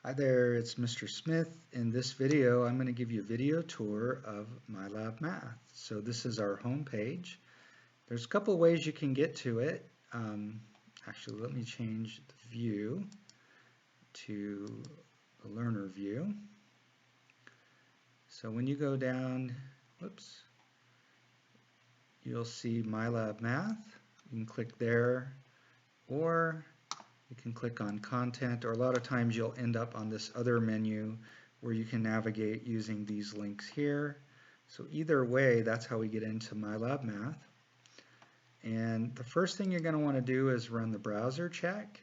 Hi there, it's Mr. Smith. In this video, I'm going to give you a video tour of MyLab Math. So this is our home page. There's a couple ways you can get to it. Actually, let me change the view to the learner view. So when you go down, whoops, you'll see MyLab Math. You can click there, or you can click on content, or a lot of times you'll end up on this other menu where you can navigate using these links here. So either way, that's how we get into MyLab Math. And the first thing you're going to want to do is run the browser check.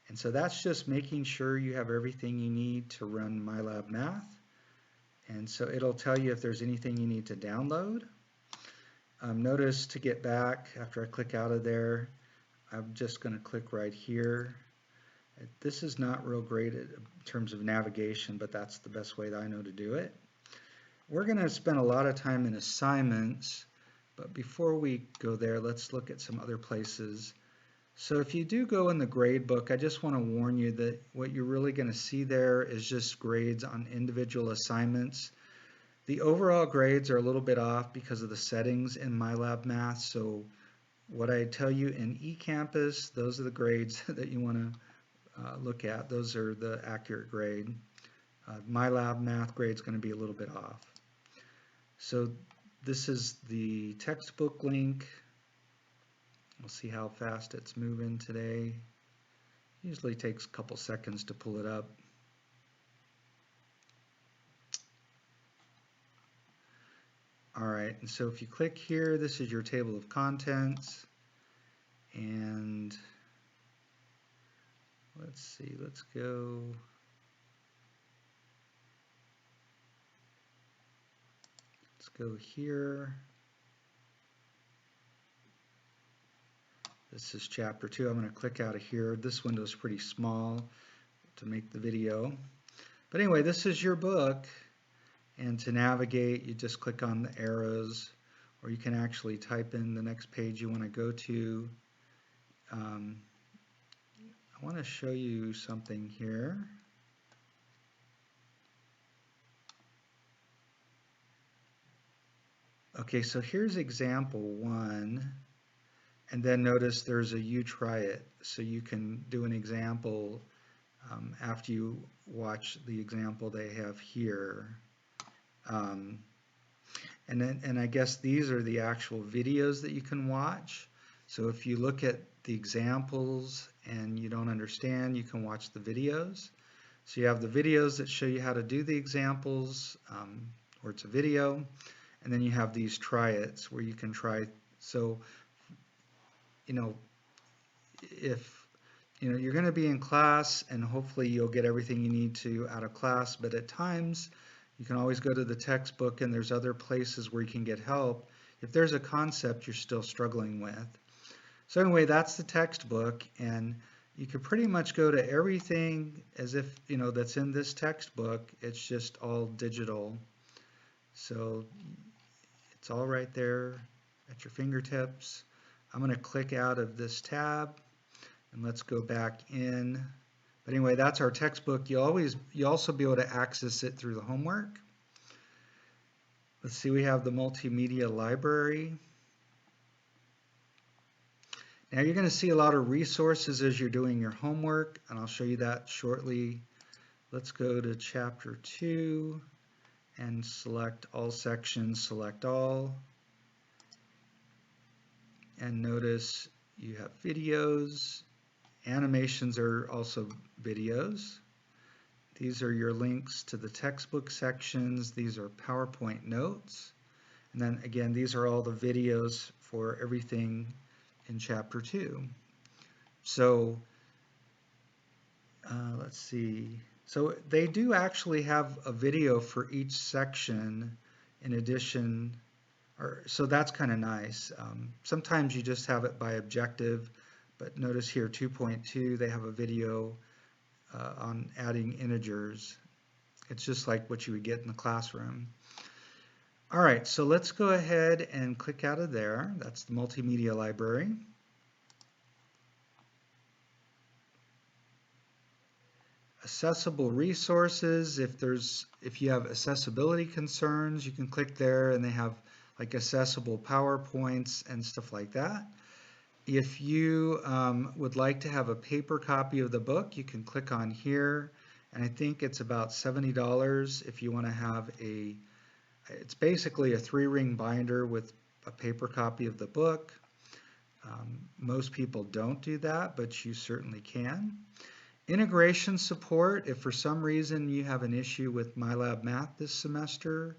And so that's just making sure you have everything you need to run MyLab Math. And so it'll tell you if there's anything you need to download. Notice to get back, after I click out of there, I'm just going to click right here. This is not real great in terms of navigation, but that's the best way that I know to do it. We're going to spend a lot of time in assignments, but before we go there, let's look at some other places. So if you do go in the grade book, I just want to warn you that what you're really going to see there is just grades on individual assignments. The overall grades are a little bit off because of the settings in MyLab Math. So what I tell you in eCampus, those are the grades that you want to look at. Those are the accurate grade. MyLab Math grade is going to be a little bit off. So this is the textbook link. We'll see how fast it's moving today. Usually takes a couple seconds to pull it up. All right, and so if you click here, this is your table of contents. And let's see, let's go. Let's go here. This is chapter 2. I'm going to click out of here. This window is pretty small to make the video. But anyway, this is your book. And to navigate, you just click on the arrows, or you can actually type in the next page you want to go to. I want to show you something here. Okay, so here's example 1. And then notice there's a you try it. So you can do an example after you watch the example they have here. And I guess these are the actual videos that you can watch. So if you look at the examples and you don't understand, you can watch the videos. So you have the videos that show you how to do the examples, or it's a video. And then you have these try it's where you can try. So, if you're going to be in class and hopefully you'll get everything you need to out of class, but at times you can always go to the textbook and there's other places where you can get help if there's a concept you're still struggling with. So anyway, that's the textbook, and you can pretty much go to everything as if that's in this textbook. It's just all digital. So it's all right there at your fingertips. I'm going to click out of this tab and let's go back in. But anyway, that's our textbook. You'll also be able to access it through the homework. Let's see, we have the multimedia library. Now you're going to see a lot of resources as you're doing your homework, and I'll show you that shortly. Let's go to chapter 2 and select all sections, select all. And notice you have videos. Animations are also videos. These are your links to the textbook sections. These are PowerPoint notes. And then again, these are all the videos for everything in chapter 2. So let's see. So they do actually have a video for each section in addition, so that's kind of nice. Sometimes you just have it by objective, but notice here 2.2, they have a video on adding integers. It's just like what you would get in the classroom. All right, so let's go ahead and click out of there. That's the multimedia library. Accessible resources, if you have accessibility concerns, you can click there and they have like accessible PowerPoints and stuff like that. If you would like to have a paper copy of the book, you can click on here, and I think it's about $70 if you want to have it's basically a 3-ring binder with a paper copy of the book. Most people don't do that, but you certainly can. Integration support, if for some reason you have an issue with MyLab Math this semester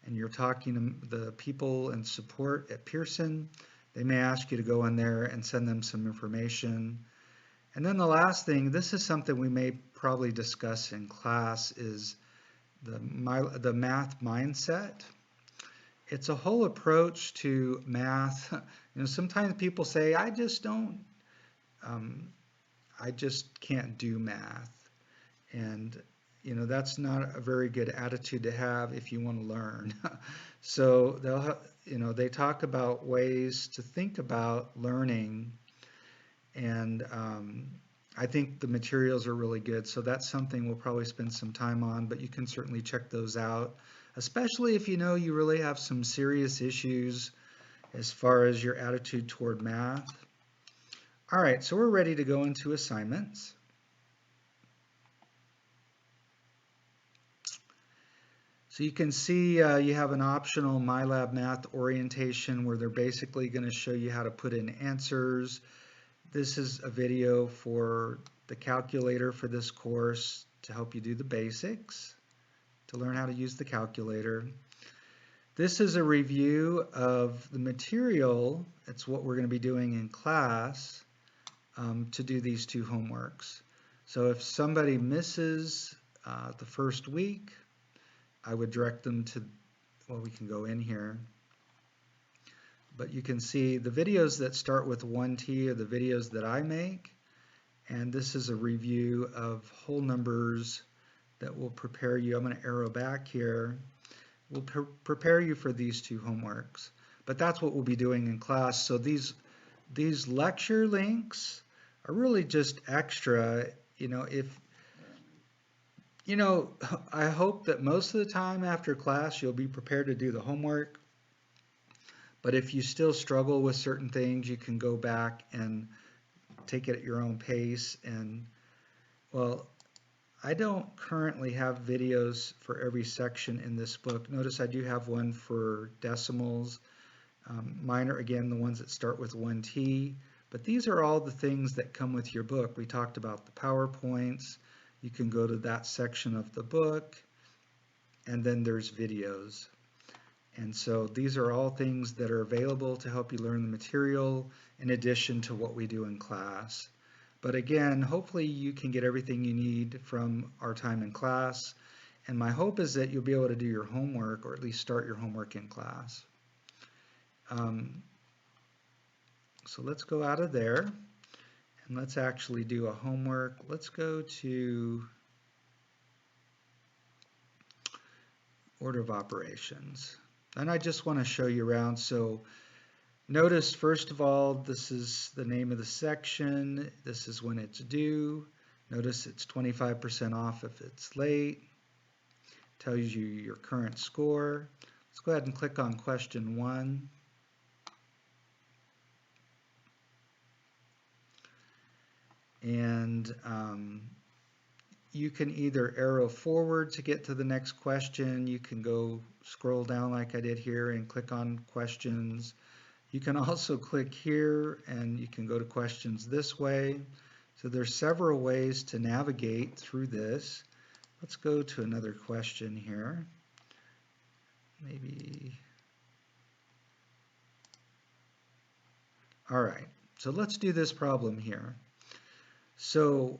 and you're talking to the people in support at Pearson, they may ask you to go in there and send them some information. And then the last thing, this is something we may probably discuss in class, is the math mindset. It's a whole approach to math. Sometimes people say, I just can't do math. And that's not a very good attitude to have if you want to learn. So they talk about ways to think about learning, and I think the materials are really good. So that's something we'll probably spend some time on, but you can certainly check those out, especially if you really have some serious issues as far as your attitude toward math. All right, so we're ready to go into assignments. So you can see you have an optional MyLab Math orientation where they're basically going to show you how to put in answers. This is a video for the calculator for this course to help you do the basics, to learn how to use the calculator. This is a review of the material. It's what we're going to be doing in class to do these 2 homeworks. So if somebody misses the first week, I would direct them to, well, we can go in here, but you can see the videos that start with 1T are the videos that I make, and this is a review of whole numbers that will prepare you. I'm going to arrow back here. Will prepare you for these 2 homeworks, but that's what we'll be doing in class. So these lecture links are really just extra. I hope that most of the time after class you'll be prepared to do the homework, but if you still struggle with certain things, you can go back and take it at your own pace. And well, I don't currently have videos for every section in this book. Notice I do have one for decimals. Mine are, again, the ones that start with 1T, but these are all the things that come with your book. We talked about the PowerPoints. You can go to that section of the book, and then there's videos. And so these are all things that are available to help you learn the material in addition to what we do in class. But again, hopefully you can get everything you need from our time in class. And my hope is that you'll be able to do your homework, or at least start your homework in class. So let's go out of there and let's actually do a homework. Let's go to order of operations. And I just want to show you around. So notice, first of all, this is the name of the section. This is when it's due. Notice it's 25% off if it's late. Tells you your current score. Let's go ahead and click on question 1. And you can either arrow forward to get to the next question. You can go scroll down like I did here and click on questions. You can also click here and you can go to questions this way. So there's several ways to navigate through this. Let's go to another question here. Maybe. All right, so let's do this problem here. So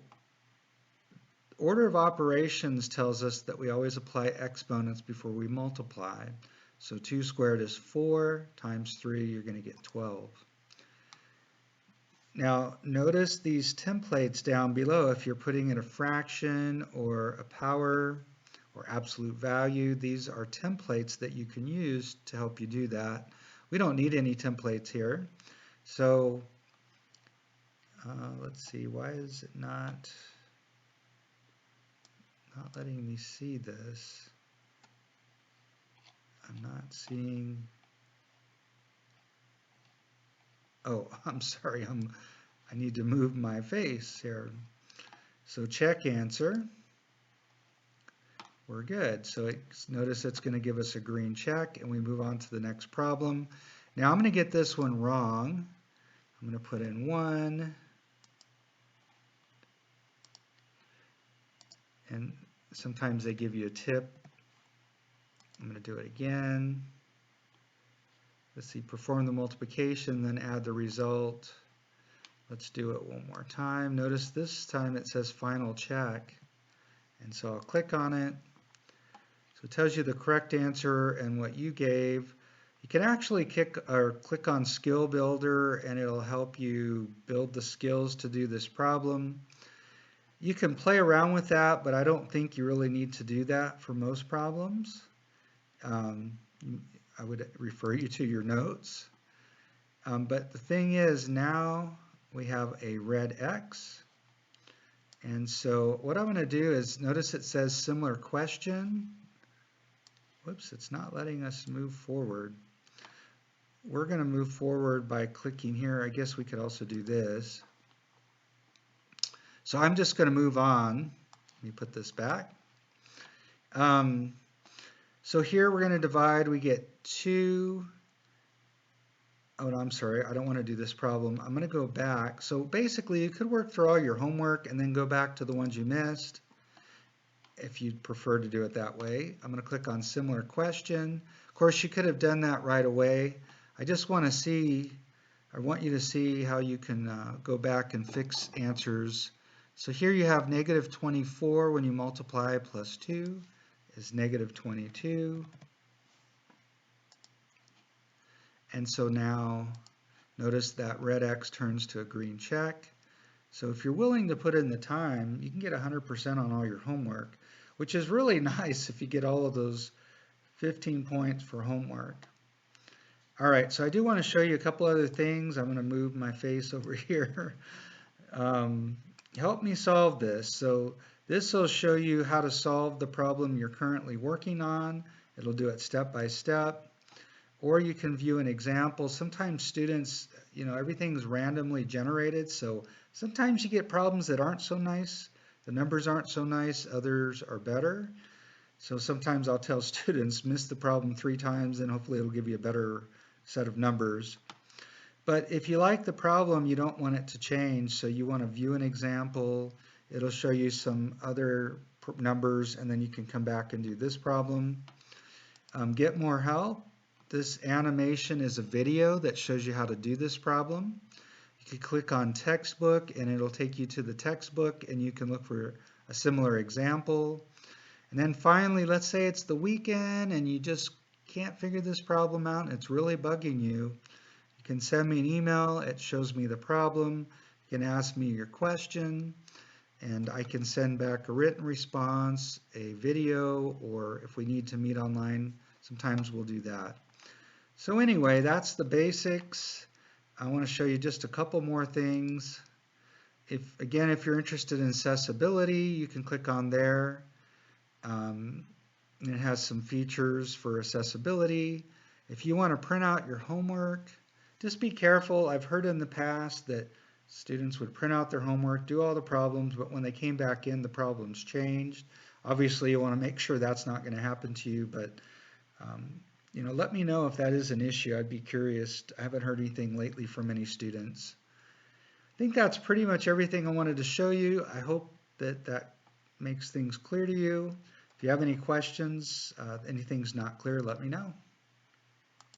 order of operations tells us that we always apply exponents before we multiply. So 2 squared is 4 times 3, you're going to get 12. Now notice these templates down below. If you're putting in a fraction or a power or absolute value, these are templates that you can use to help you do that. We don't need any templates here. So let's see, why is it not? not letting me see this. I'm not seeing. Oh, I'm sorry. I need to move my face here. So check answer. We're good. So notice it's going to give us a green check, and we move on to the next problem. Now I'm going to get this one wrong. I'm going to put in 1. And sometimes they give you a tip. I'm going to do it again. Let's see, perform the multiplication, then add the result. Let's do it one more time. Notice this time it says final check. And so I'll click on it. So it tells you the correct answer and what you gave. You can actually click on Skill Builder, and it'll help you build the skills to do this problem. You can play around with that, but I don't think you really need to do that for most problems. I would refer you to your notes. But the thing is, now we have a red X. And so what I'm going to do is, notice it says similar question. Whoops, it's not letting us move forward. We're going to move forward by clicking here. I guess we could also do this. So I'm just going to move on. Let me put this back. So here we're going to divide. We get 2. Oh, no, I'm sorry. I don't want to do this problem. I'm going to go back. So basically, you could work through all your homework and then go back to the ones you missed if you'd prefer to do it that way. I'm going to click on similar question. Of course, you could have done that right away. I just want to see, I want you to see how you can go back and fix answers. So here you have -24 when you multiply plus 2 is -22. And so now notice that red X turns to a green check. So if you're willing to put in the time, you can get 100% on all your homework, which is really nice if you get all of those 15 points for homework. All right, so I do want to show you a couple other things. I'm going to move my face over here. Help me solve this. So this will show you how to solve the problem you're currently working on. It'll do it step by step. Or you can view an example. Sometimes students, everything's randomly generated, so sometimes you get problems that aren't so nice. The numbers aren't so nice, others are better. So sometimes I'll tell students, miss the problem 3 times, and hopefully it'll give you a better set of numbers. But if you like the problem, you don't want it to change, so you want to view an example. It'll show you some other numbers, and then you can come back and do this problem. Get more help. This animation is a video that shows you how to do this problem. You can click on textbook and it'll take you to the textbook and you can look for a similar example. And then finally, let's say it's the weekend and you just can't figure this problem out and it's really bugging you. You can send me an email. It shows me the problem. You can ask me your question and I can send back a written response, a video, or if we need to meet online, sometimes we'll do that. So anyway, that's the basics. I want to show you just a couple more things. If you're interested in accessibility, you can click on there. It has some features for accessibility. If you want to print out your homework, just be careful. I've heard in the past that students would print out their homework, do all the problems, but when they came back in, the problems changed. Obviously, you want to make sure that's not going to happen to you, but let me know if that is an issue. I'd be curious. I haven't heard anything lately from any students. I think that's pretty much everything I wanted to show you. I hope that makes things clear to you. If you have any questions, anything's not clear, let me know.